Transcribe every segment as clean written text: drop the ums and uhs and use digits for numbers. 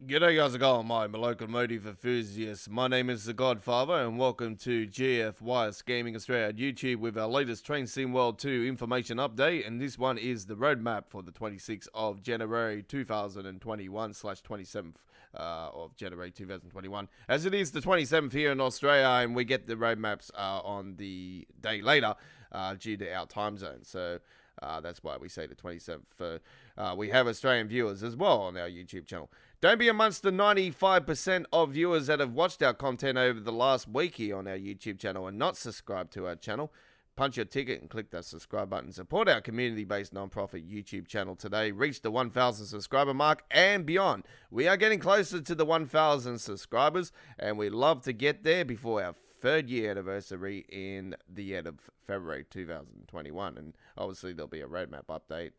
G'day guys, I'm Locomotive Enthusiast. My name is The Godfather and welcome to GFYS Gaming Australia on YouTube with our latest Train Sim World 2 information update, and this one is the roadmap for the 26th of January 2021 slash 27th of January 2021, as it is the 27th here in Australia, and we get the roadmaps on the day later due to our time zone. So that's why we say the 27th. We have Australian viewers as well on our YouTube channel. Don't be amongst the 95% of viewers that have watched our content over the last week here on our YouTube channel and not subscribed to our channel. Punch your ticket and click that subscribe button. Support our community-based non-profit YouTube channel today. Reach the 1,000 subscriber mark and beyond. We are getting closer to the 1,000 subscribers, and we love to get there before our third year anniversary in the end of February 2021, and obviously there'll be a roadmap update,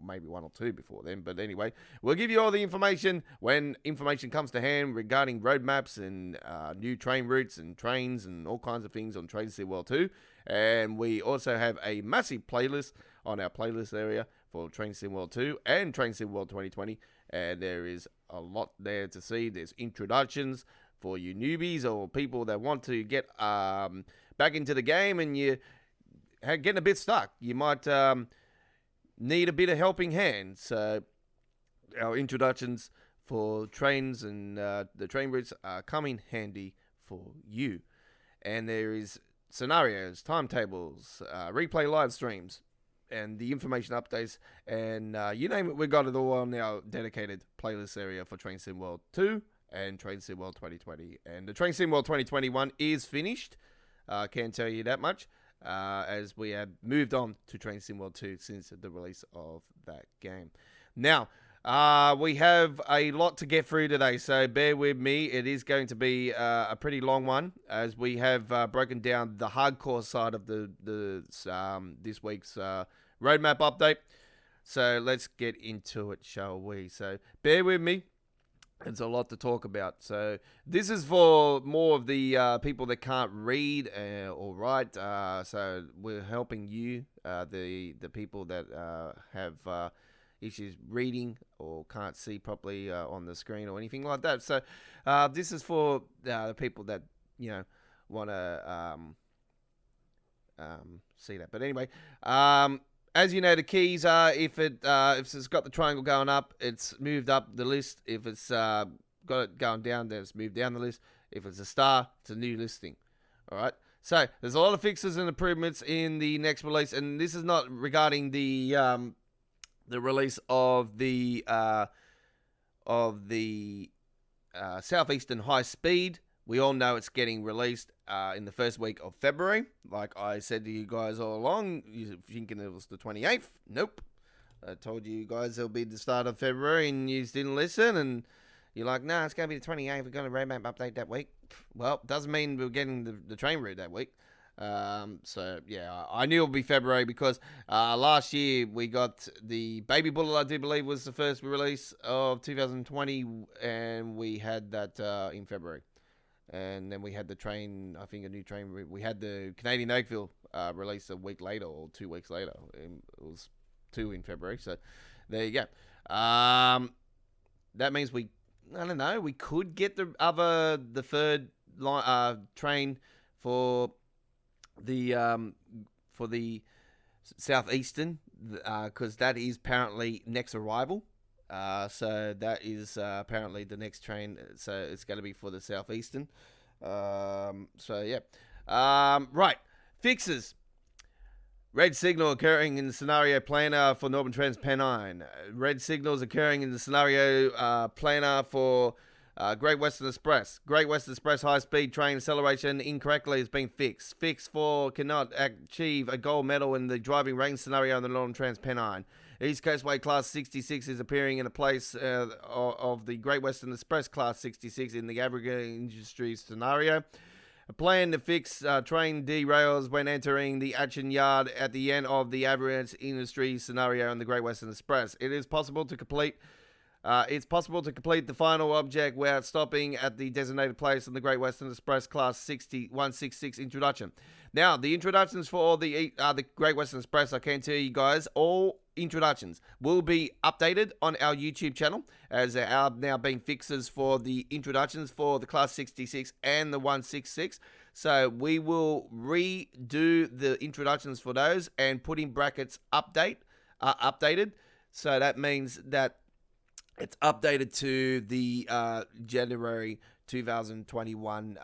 maybe one or two before then, but anyway, we'll give you all the information when information comes to hand regarding roadmaps and new train routes and trains and all kinds of things on Train Sim World 2, and we also have a massive playlist on our playlist area for Train Sim World 2 and Train Sim World 2020, and there is a lot there to see. There's introductions for you newbies or people that want to get back into the game and you're getting a bit stuck. You might need a bit of helping hand. So our introductions for trains and the train routes are coming handy for you. And there is scenarios, timetables, replay live streams, and the information updates, and you name it, we got it all on our dedicated playlist area for Train Sim World 2 and Train Sim World 2020. And the Train Sim World 2021 is finished. Can't tell you that much, as we have moved on to Train Sim World 2 since the release of that game. Now, we have a lot to get through today, so bear with me. It is going to be a pretty long one, as we have broken down the hardcore side of this week's roadmap update. So let's get into it, shall we? So bear with me. It's a lot to talk about. So this is for more of the people that can't read or write. So we're helping you, the people that have issues reading or can't see properly on the screen or anything like that. So this is for the people that want to see that. But anyway, as you know, the keys are if it's got the triangle going up, it's moved up the list. If it's got it going down, then it's moved down the list. If it's a star, it's a new listing. All right. So there's a lot of fixes and improvements in the next release, and this is not regarding the release of the Southeastern High Speed. We all know it's getting released in the first week of February. Like I said to you guys all along, you're thinking it was the 28th. Nope. I told you guys it'll be the start of February and you didn't listen. And you're like, nah, it's going to be the 28th. We're going to roadmap update that week. Well, doesn't mean we're getting the train route that week. So, yeah, I knew it would be February because last year we got the Baby Bullet, I do believe, was the first release of 2020. And we had that in February. And then we had the train, I think a new train. We had the Canadian Oakville release a week later or 2 weeks later. It was 2 in February. So there you go. That means we could get the third train for the Southeastern, because that is apparently next arrival. So that is apparently the next train. So it's going to be for the Southeastern. So yeah. Right. Fixes. Red signal occurring in the scenario planner for Northern Trans Pennine. Red signals occurring in the scenario planner for Great Western Express. Great Western Express high-speed train acceleration incorrectly has been fixed. Fix for cannot achieve a gold medal in the driving range scenario in the Northern Trans Pennine. East Coastway Class 66 is appearing in a place of the Great Western Express Class 66 in the aggregate industry scenario. A plan to fix train derails when entering the action yard at the end of the aggregate industry scenario in the Great Western Express. It is possible to complete. It's possible to complete the final object without stopping at the designated place in the Great Western Express Class 166 introduction. Now, the introductions for all the Great Western Express, I can tell you guys, all introductions will be updated on our YouTube channel, as there are now being fixes for the introductions for the Class 66 and the 166. So we will redo the introductions for those and put in brackets updated. So that means that it's updated to the January 2021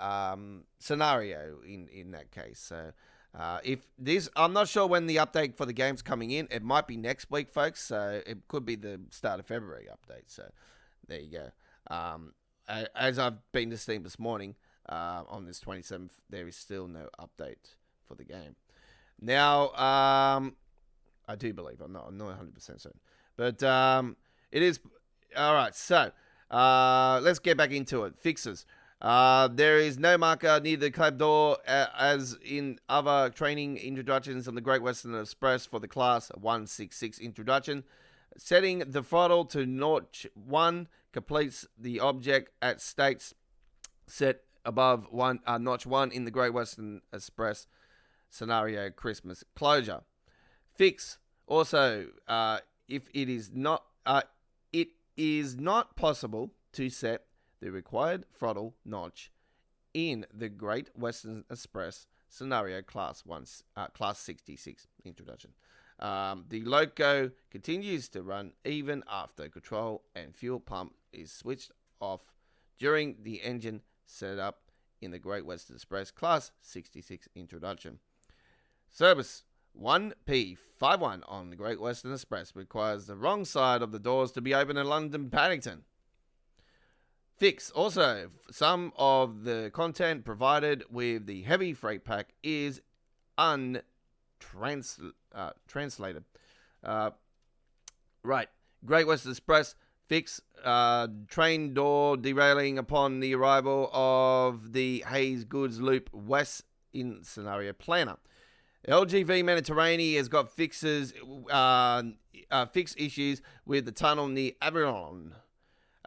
scenario in that case. So if this, I'm not sure when the update for the game's coming in. It might be next week, folks. So it could be the start of February update. So there you go. As I've been to Steam this morning, on this 27th, there is still no update for the game. Now, I do believe, I'm not 100% certain, but it is. All right, so let's get back into it. Fixes. There is no marker near the club door as in other training introductions on the Great Western Express for the Class 166 introduction. Setting the throttle to notch 1 completes the object at states set above notch 1 in the Great Western Express scenario Christmas closure. Fix. Also, if it is not possible to set the required throttle notch in the Great Western Express scenario Class 66 introduction. The Loco continues to run even after control and fuel pump is switched off during the engine setup in the Great Western Express Class 66 introduction. Service 1P51 on the Great Western Express requires the wrong side of the doors to be open in London Paddington. Fix. Also, some of the content provided with the heavy freight pack is untranslated. Right. Great Western Express. Fix. Train door derailing upon the arrival of the Hayes Goods Loop West in scenario planner. LGV Mediterranean has got fixes, fix issues with the tunnel near Avignon.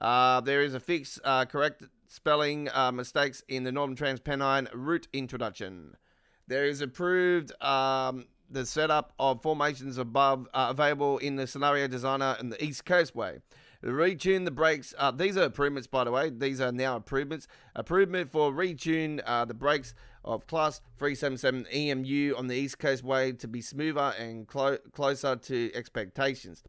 There is a fix, correct spelling mistakes in the Northern Transpennine route introduction. There is approved the setup of formations above available in the scenario designer in the East Coast Way. Retune the brakes. These are improvements, by the way. These are now improvements. Improvement for retune the brakes of Class 377 EMU on the East Coast Way to be smoother and closer to expectations.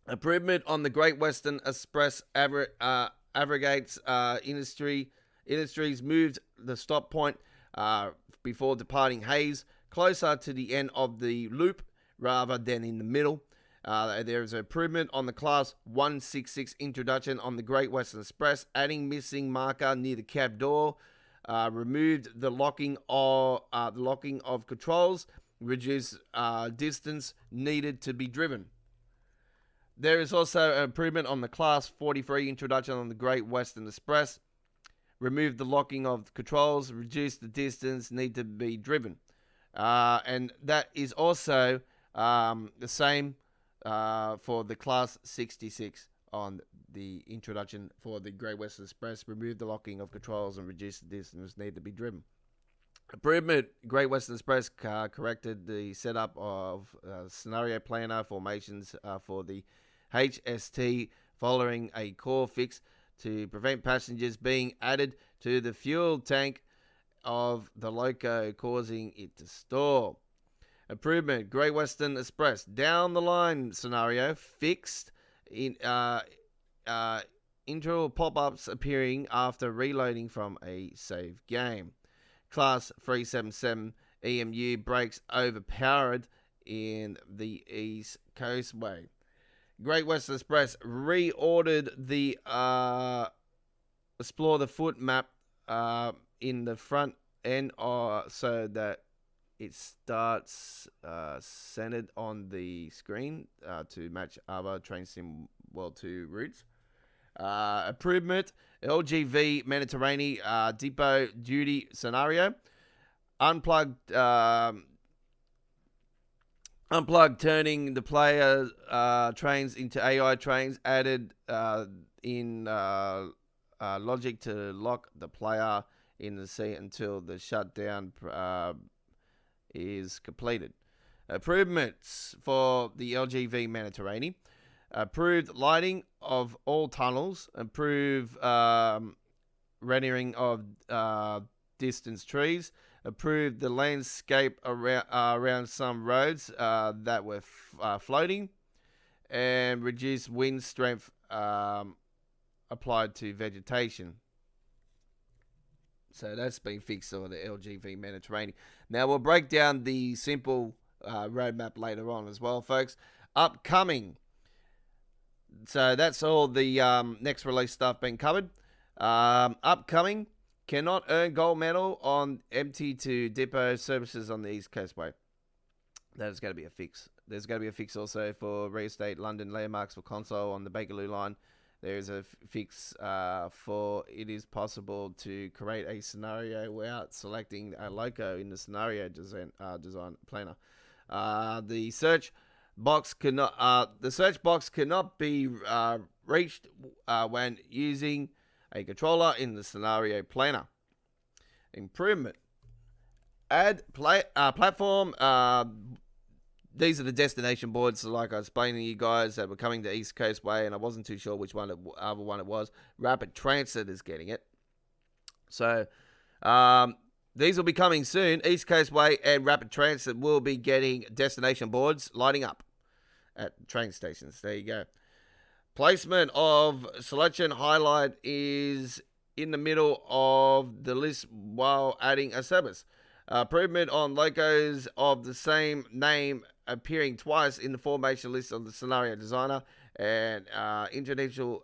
Improvement on the Great Western Express aggregates industries moved the stop point before departing Hayes closer to the end of the loop rather than in the middle. There is an improvement on the Class 166 introduction on the Great Western Express, adding missing marker near the cab door, removed the locking of controls, reduced distance needed to be driven. There is also an improvement on the Class 43 introduction on the Great Western Express, removed the locking of controls, reduced the distance needed to be driven, and that is also the same for the Class 66 on the introduction for the Great Western Express, remove the locking of controls and reduce the distance needed to be driven. Improvement, Great Western Express corrected the setup of scenario planner formations for the HST following a core fix to prevent passengers being added to the fuel tank of the Loco, causing it to stall. Improvement, Great Western Express down the line scenario fixed in intro pop-ups appearing after reloading from a save game. Class 377 EMU brakes overpowered in the East Coast Way. Great Western Express reordered the Explore the Foot map in the front end so that it starts centered on the screen to match other Train Sim World 2 routes. Improvement, LGV Mediterranean depot duty scenario. Unplugged turning the player trains into AI trains, added in logic to lock the player in the seat until the shutdown is completed. Improvements for the LGV Mediterranean. Improved lighting of all tunnels. Improved rendering of distance trees. Improved the landscape around some roads that were floating. And reduced wind strength applied to vegetation. So that's been fixed on the LGV Mediterranean. Now we'll break down the simple roadmap later on as well, folks. Upcoming. So that's all the next release stuff being covered. Upcoming. Cannot earn gold medal on empty to depot services on the East Coast Way. That is going to be a fix. There's going to be a fix also for reinstate London landmarks for console on the Bakerloo line. There is a fix for it is possible to create a scenario without selecting a loco in the scenario design planner. The search box cannot be reached when using a controller in the scenario planner. Improvement. Add platform. These are the destination boards, so like I explained to you guys, that were coming to East Coast Way, and I wasn't too sure which other one it was. Rapid Transit is getting it. So these will be coming soon. East Coast Way and Rapid Transit will be getting destination boards lighting up at train stations. There you go. Placement of selection highlight is in the middle of the list while adding a service. Improvement on locos of the same name appearing twice in the formation list of the scenario designer, and international.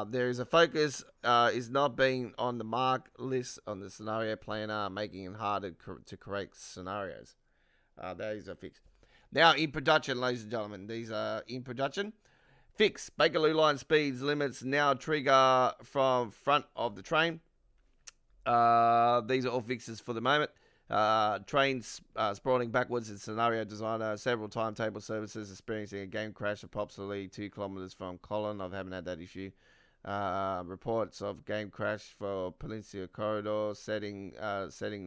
There is a focus is not being on the mark list on the scenario planner, making it harder to create scenarios. That is a fix. Now in production, ladies and gentlemen, these are in production. Fix. Bakerloo line speeds limits now trigger from front of the train. These are all fixes for the moment. Trains sprawling backwards in scenario designer. Several timetable services experiencing a game crash approximately 2 kilometers from Colin. I haven't had that issue. Reports of game crash for Peninsula Corridor. Setting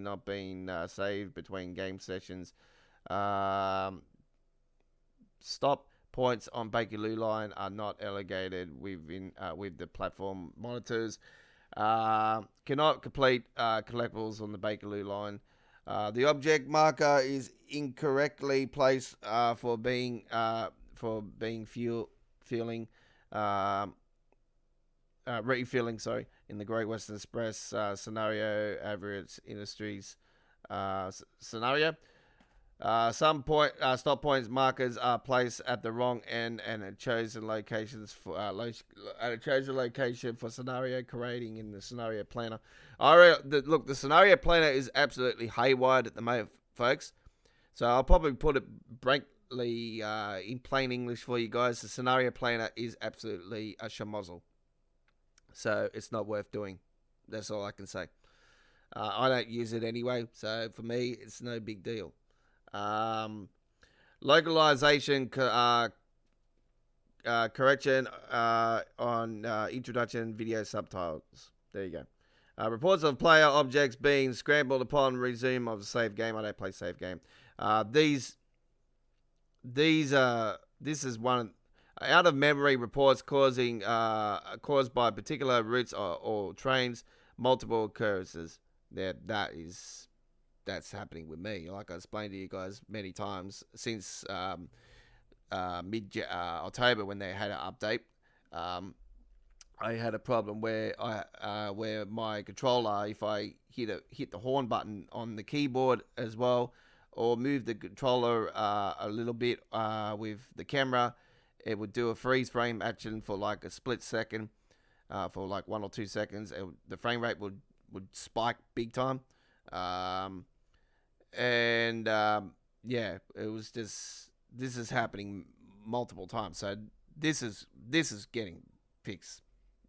not being saved between game sessions. Stop points on Bakerloo line are not allocated with the platform monitors. Cannot complete collectibles on the Bakerloo line. The object marker is incorrectly placed for being refilling. Sorry, in the Great Western Express scenario, average industries scenario. Some stop points markers are placed at the wrong end and at chosen locations for location for scenario creating in the scenario planner. Look, the scenario planner is absolutely haywired at the moment, folks. So I'll probably put it frankly in plain English for you guys. The scenario planner is absolutely a schmozzle. So it's not worth doing. That's all I can say. I don't use it anyway, so for me, it's no big deal. Localization correction on introduction video subtitles. There you go. Reports of player objects being scrambled upon resume of the save game. I don't play save game. This is one out of memory reports caused by particular routes or trains, multiple occurrences. That's happening with me. Like I explained to you guys many times since mid-October when they had an update. I had a problem where my controller, if I hit the horn button on the keyboard as well, or move the controller a little bit with the camera, it would do a freeze frame action for like a split second, for like 1 or 2 seconds. The frame rate would spike big time. Yeah, it was just, this is happening multiple times. So this is getting fixed.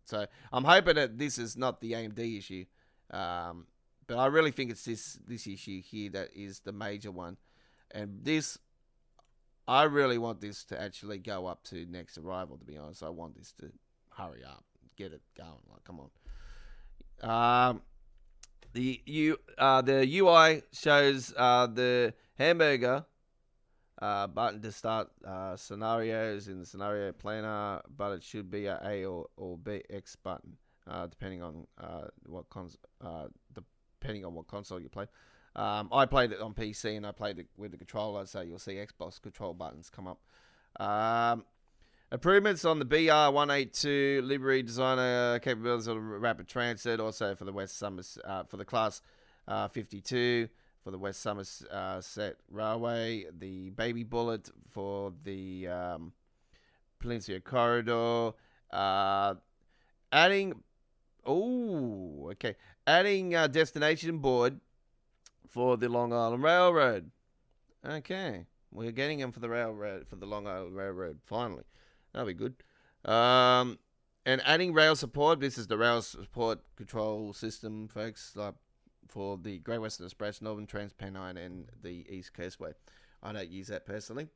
So I'm hoping that this is not the AMD issue. But I really think it's this issue here that is the major one. And I really want this to actually go up to next arrival, to be honest. I want this to hurry up, get it going. Like, come on. The UI shows the hamburger button to start scenarios in the scenario planner, but it should be a A or B X button, depending on what console you play. I played it on PC and I played it with the controller, so you'll see Xbox control buttons come up. Improvements on the BR182 livery designer capabilities of rapid transit, also for the West Summers for the class 52 for the West Somerset Railway, the Baby Bullet for the Peninsula Corridor, adding destination board for the Long Island Railroad. Okay, we're getting them for the railroad, for the Long Island Railroad, finally. That'll be good. And adding rail support. This is the rail support control system, folks, for the Great Western Express, Northern Trans-Pennine, and the East Coastway. I don't use that personally.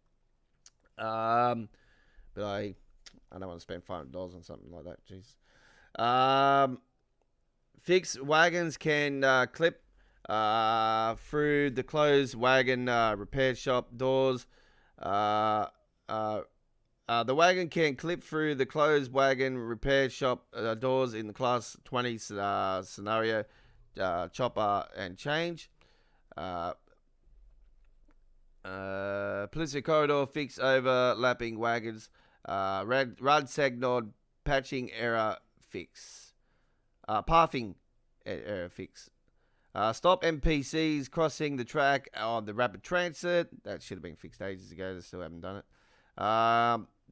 But I don't want to spend $500 on something like that. Jeez. Fixed wagons can clip through the closed wagon repair shop doors. The wagon can clip through the closed wagon repair shop doors in the Class 20 scenario, chopper and change. Peninsula Corridor fix overlapping wagons. Rud signaled patching error fix. Pathing error fix. Stop NPCs crossing the track on the rapid transit. That should have been fixed ages ago. They still haven't done it.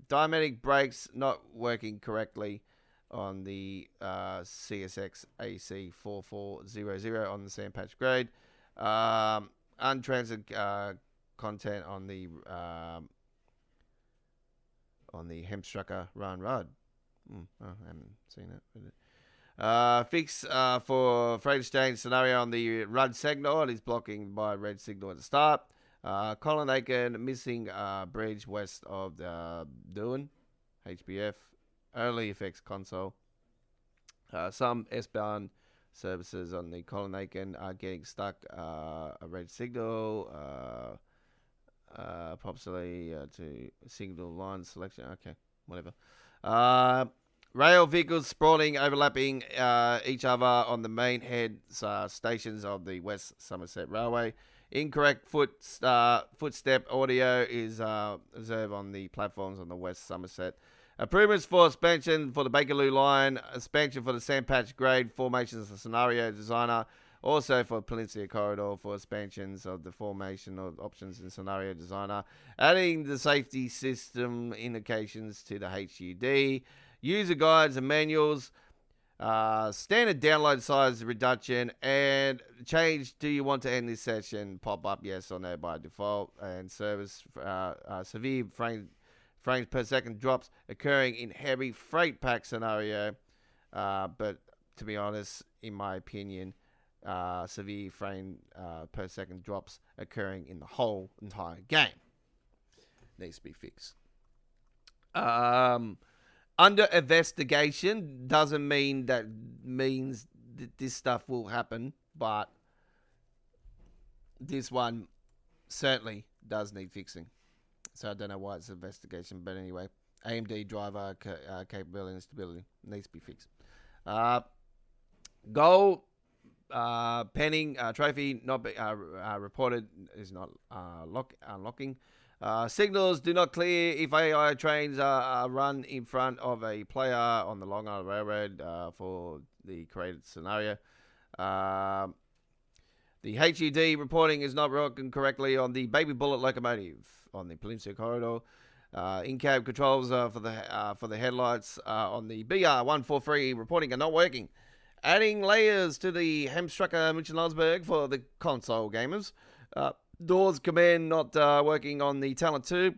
Diametric brakes not working correctly on the CSX AC 4400 on the Sandpatch grade. Untransit content on the Hemstrucker Run Rud. I haven't seen that. Fix for freight exchange scenario on the Rudd signal. It is blocking by red signal at the start. Colin Aiken missing bridge west of the Doohan, HBF. Only affects console. Some S-bound services on the Colin Aiken are getting stuck. A red signal. Possibly to signal line selection. Okay, whatever. Rail vehicles sprawling, overlapping each other on the main head stations of the West Somerset Railway. Incorrect footstep audio is observed on the platforms on the West Somerset. Improvements for expansion for the Bakerloo line, expansion for the Sandpatch grade formations of scenario designer, also for Peninsula Corridor for expansions of the formation of options in scenario designer, adding the safety system indications to the HUD, user guides and manuals, standard download size reduction, and change do you want to end this session pop up yes or no by default, and service severe frames per second drops occurring in heavy freight pack scenario, but to be honest, in my opinion, severe frame per second drops occurring in the whole entire game needs to be fixed. Under investigation doesn't mean that this stuff will happen, but this one certainly does need fixing. So I don't know why it's an investigation, but anyway, AMD driver capability and stability needs to be fixed. Goal penning trophy not reported is not unlocking. Signals do not clear if AI trains are run in front of a player on the Long Island Railroad for the created scenario. The HUD reporting is not working correctly on the Baby Bullet locomotive on the Peninsula Corridor. In-cab controls for the headlights on the BR143 reporting are not working. Adding layers to the Hemstrucker Michelin for the console gamers. Doors command not working on the Talent 2.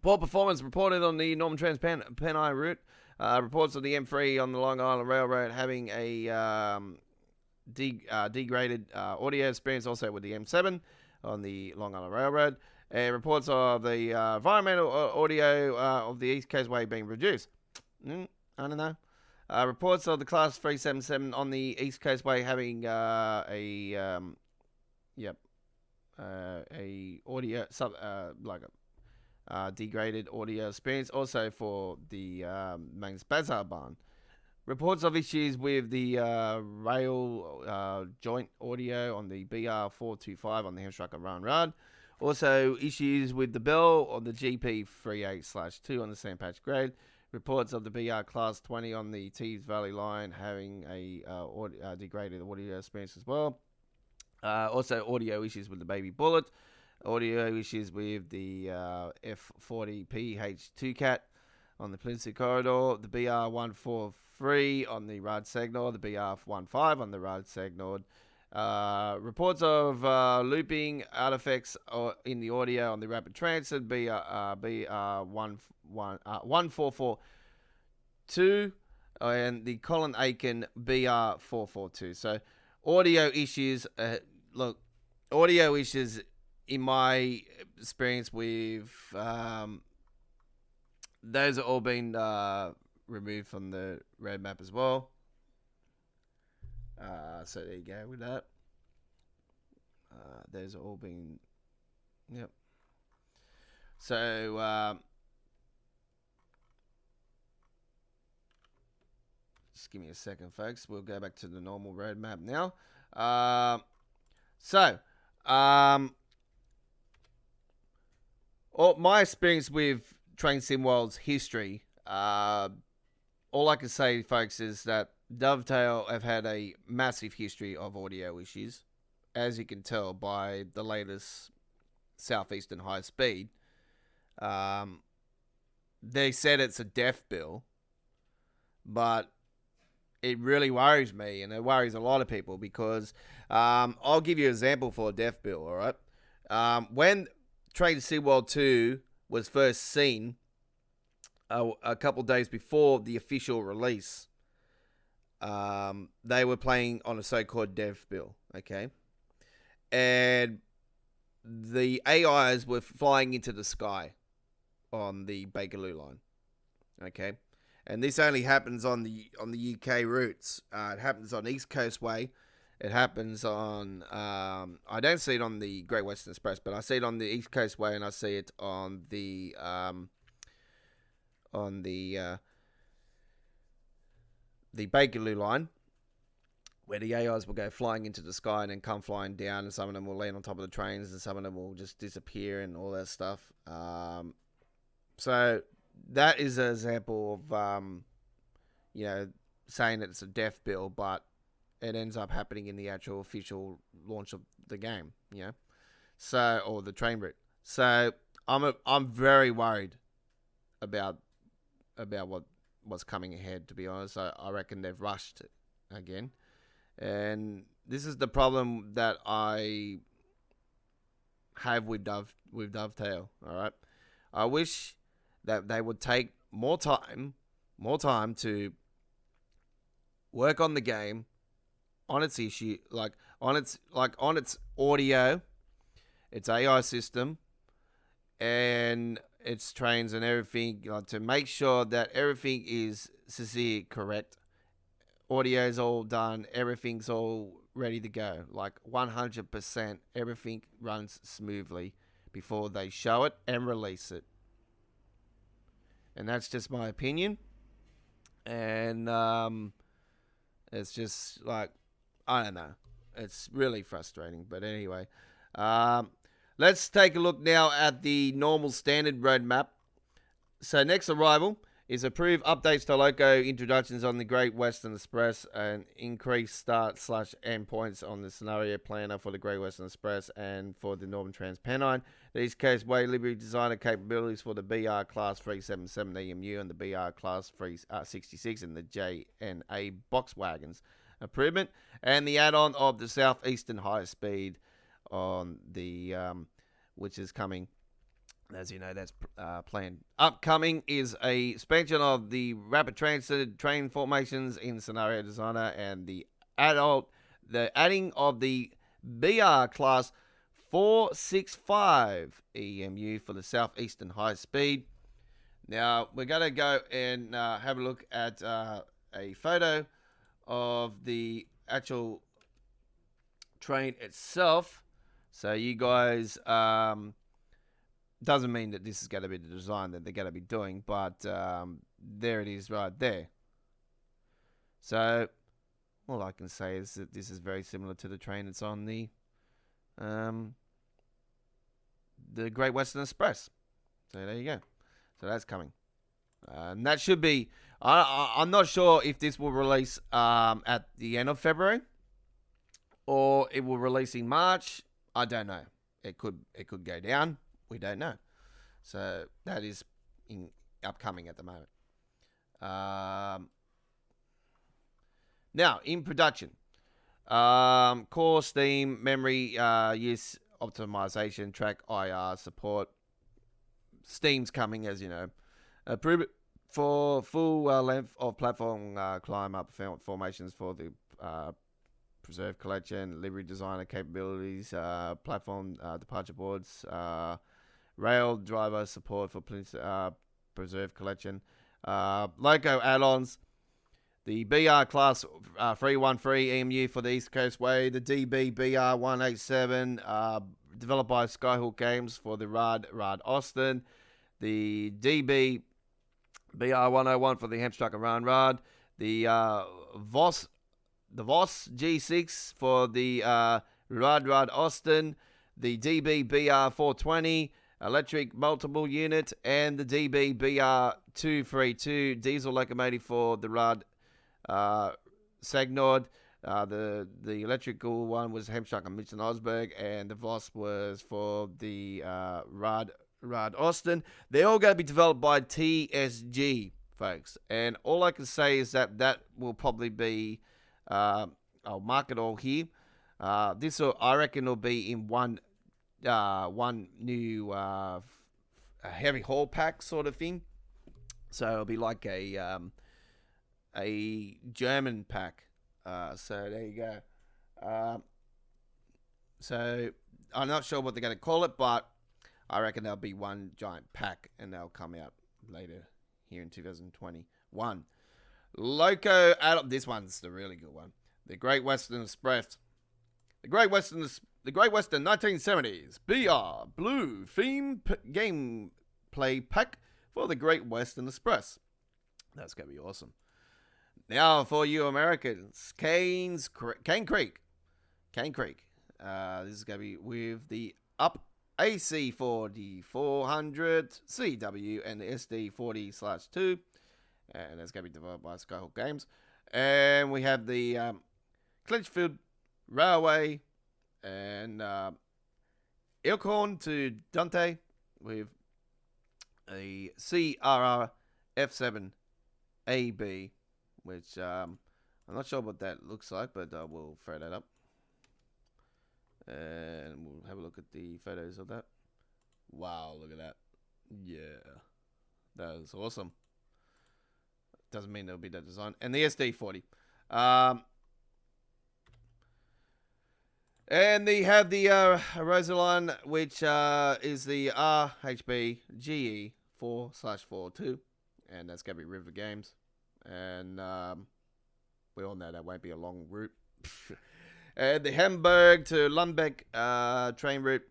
Poor performance reported on the Northern Trans-Pennine route. Reports of the M3 on the Long Island Railroad having a degraded audio experience, also with the M7 on the Long Island Railroad. And reports of the environmental audio of the East Coastway being reduced. I don't know. Reports of the Class 377 on the East Coastway having a audio like a degraded audio experience. Also for the main Bazaar barn. Reports of issues with the rail joint audio on the BR425 on the Hemstrucker Run Run. Also, issues with the bell on the GP38/2 on the Sandpatch Grade. Reports of the BR Class 20 on the Tees Valley line having a degraded audio experience as well. Also, audio issues with the Baby Bullet. Audio issues with the F40PH2 Cat on the Peninsula Corridor, the BR143 on the Rad Segnord, the BR15 on the Rad Segnord. Reports of looping artifacts in the audio on the Rapid Transit, BR1442, and the Colin Aiken BR442. So, audio issues, audio issues in my experience with those are all been removed from the roadmap as well. So there you go with that. Those are all been, yep. So just give me a second, folks. We'll go back to the normal roadmap now. My experience with Train Sim World's history, all I can say, folks, is that Dovetail have had a massive history of audio issues, as you can tell by the latest Southeastern High Speed. They said it's a deaf bill, but it really worries me, and it worries a lot of people, because I'll give you an example for a deaf bill, all right? When Train Sim World 2 was first seen a couple days before the official release, they were playing on a so-called dev bill, okay? And the AIs were flying into the sky on the Bakerloo line, okay? And this only happens on the UK routes. It happens on East Coast Way. It happens on, I don't see it on the Great Western Express, but I see it on the East Coast Way, and I see it on the Bakerloo line, where the AIs will go flying into the sky and then come flying down, and some of them will land on top of the trains, and some of them will just disappear and all that stuff. So that is an example of, saying that it's a deaf bill, but it ends up happening in the actual official launch of the game, so, or the train route. So I'm very worried about what's coming ahead, to be honest. I reckon they've rushed it again. And this is the problem that I have with Dovetail, all right? I wish that they would take more time to work on the game, on its issue, on its audio, its AI system, and its trains and everything, to make sure that everything is sincere, correct. Audio's all done, everything's all ready to go. 100%, everything runs smoothly before they show it and release it. And that's just my opinion. And it's just I don't know. It's really frustrating. But anyway, let's take a look now at the normal standard roadmap. So next arrival is approved updates to Loco introductions on the Great Western Express and increased start/end points on the scenario planner for the Great Western Express and for the Northern Transpennine. The East Coast Way Livery designer capabilities for the BR Class 377 EMU and the BR Class 366 and the JNA box wagons improvement, and the add-on of the Southeastern High Speed on the which is coming. As you know, that's planned. Upcoming is a expansion of the rapid transit train formations in Scenario Designer, and the adding of the BR Class 465 EMU for the Southeastern High Speed. Now, we're going to go and have a look at a photo of the actual train itself. So you guys, doesn't mean that this is going to be the design that they're going to be doing, but there it is right there. So all I can say is that this is very similar to the train that's on the Great Western Express. So there you go. So that's coming. And that should be. I'm not sure if this will release at the end of February or it will release in March. I don't know. It could go down. We don't know. So that is upcoming at the moment. Now in production, core Steam memory use optimization, track IR support. Steam's coming, as you know. Approve it for full length of platform climb up formations for the preserve collection, livery designer capabilities, platform departure boards, rail driver support for preserve collection, loco add-ons, the BR class 313 EMU for the East Coast Way, the DB BR 187 developed by Skyhook Games for the Rad Austin, the DB BR 101 for the Hamstruck and Run Rad, the VOS G6 for the Rad Austin, the DB BR 420 electric multiple unit, and the DB BR 232 diesel locomotive for the Rad Sagnord. The electrical one was Hamstruck and Mitchell Osberg, and the VOS was for the Rad Austin. They're all going to be developed by TSG, folks. And all I can say is that will probably be, I'll mark it all here. This will, I reckon, will be in one new heavy haul pack sort of thing. So it'll be like a German pack. So there you go. So I'm not sure what they're going to call it, but I reckon there'll be one giant pack, and they'll come out later here in 2021. Loco add-on. This one's the really good one. The Great Western Express. The Great Western 1970s BR Blue theme gameplay pack for the Great Western Express. That's going to be awesome. Now for you Americans, Cane Creek. This is going to be with the Up AC40 400 CW and the SD40/2, and that's going to be developed by Skyhook Games. And we have the Clinchfield Railway and Ilkhorn to Dante with a CRR F7AB, which I'm not sure what that looks like, but we'll throw that up. And we'll have a look at the photos of that. Wow, look at that. Yeah, that is awesome. Doesn't mean there'll be that design. And the SD40. And they have the Rosaline, which is the RHB GE 4/42. And that's going to be River Games. And we all know that won't be a long route. The Hamburg to Lundbeck train route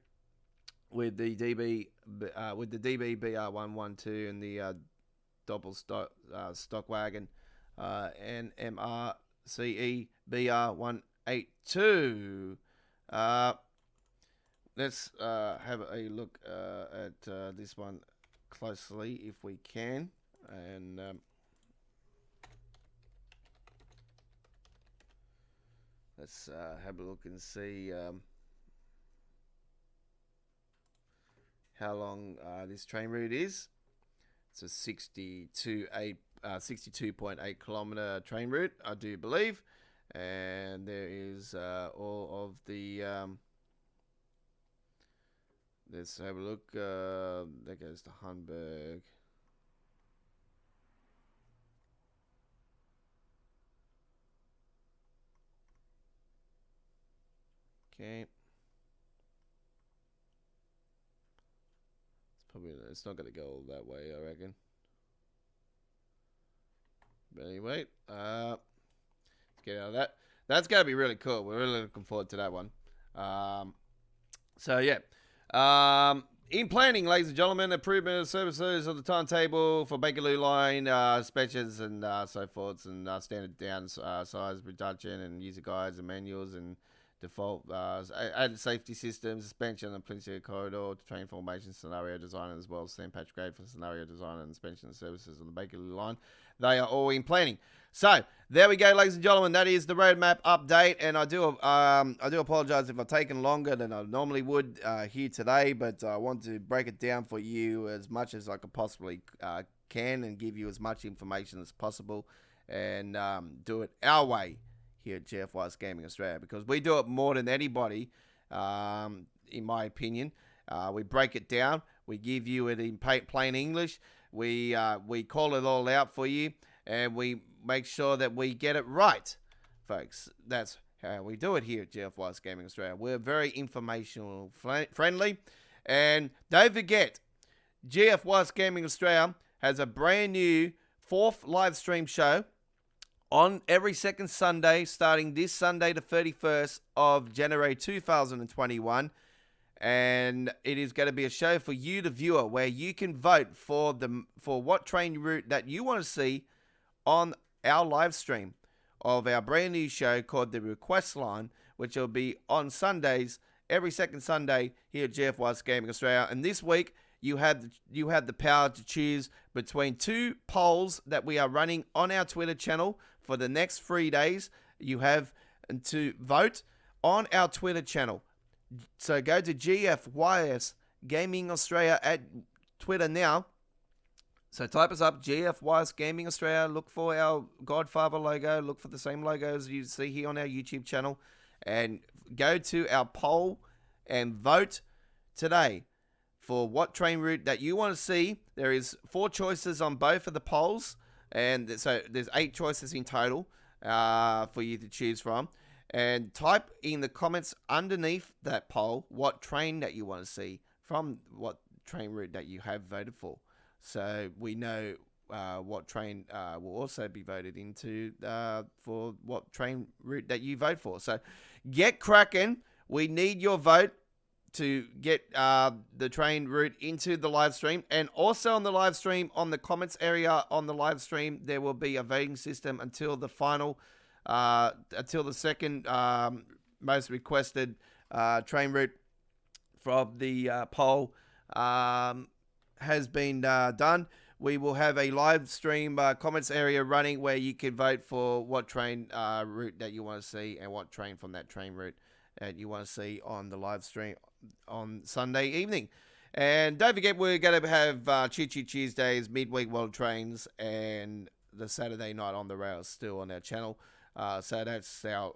with the DB BR 112 and the double stock wagon and MRCE BR 182. Let's have a look at this one closely if we can, and let's have a look and see how long this train route is. It's a 62.8 kilometer train route, I do believe, and there is all of the. Let's have a look. That goes to Hamburg. Okay. It's not going to go all that way, I reckon. But anyway, let's get out of that. That's going to be really cool. We're really looking forward to that one. So yeah, in planning, ladies and gentlemen, improvement of services of the timetable for Bakerloo line, specials and so forth, and standard down size reduction and user guides and manuals and default added safety systems, suspension and policy corridor, train formation, scenario design, as well as sand patch grade for scenario design and suspension services on the Bakerloo line. They are all in planning. So there we go, ladies and gentlemen. That is the roadmap update, and I do apologise if I've taken longer than I normally would here today, but I want to break it down for you as much as I could possibly can, and give you as much information as possible, and do it our way here at GFYS Gaming Australia, because we do it more than anybody, in my opinion. We break it down. We give you it in plain English. We call it all out for you, and we make sure that we get it right, folks. That's how we do it here at GFYS Gaming Australia. We're very informational friendly. And don't forget, GFYS Gaming Australia has a brand new 4th live stream show on every second Sunday, starting this Sunday, the 31st of January 2021. And it is going to be a show for you, the viewer, where you can vote for what train route that you want to see on our live stream of our brand new show called the Request Line, which will be on Sundays, every second Sunday here at GFYS Gaming Australia. And this week, you had the power to choose between 2 polls that we are running on our Twitter channel for the next 3 days. You have to vote on our Twitter channel. So go to GFYS Gaming Australia at Twitter now. So type us up, GFYS Gaming Australia. Look for our Godfather logo. Look for the same logos you see here on our YouTube channel. And go to our poll and vote today for what train route that you want to see. There is 4 choices on both of the polls. And so there's 8 choices in total for you to choose from. And type in the comments underneath that poll what train that you want to see from what train route that you have voted for. So we know what train will also be voted into for what train route that you vote for. So get cracking. We need your vote to get the train route into the live stream. And also on the live stream, on the comments area on the live stream, there will be a voting system until the final, until the second most requested train route from the poll has been done. We will have a live stream comments area running where you can vote for what train route that you want to see and what train from that train route that you want to see on the live stream on Sunday evening. And don't forget, we're going to have Choo Choo Tuesdays, midweek world trains, and the Saturday night on the rails still on our channel. So that's our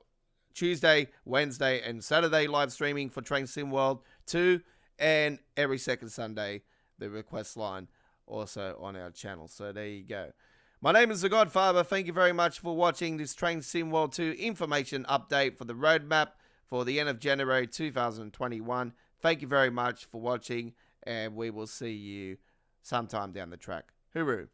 Tuesday, Wednesday, and Saturday live streaming for Train Sim World 2, and every second Sunday, the request line also on our channel. So there you go. My name is The Godfather. Thank you very much for watching this Train Sim World 2 information update for the roadmap for the end of January 2021. Thank you very much for watching, and we will see you sometime down the track. Hooroo.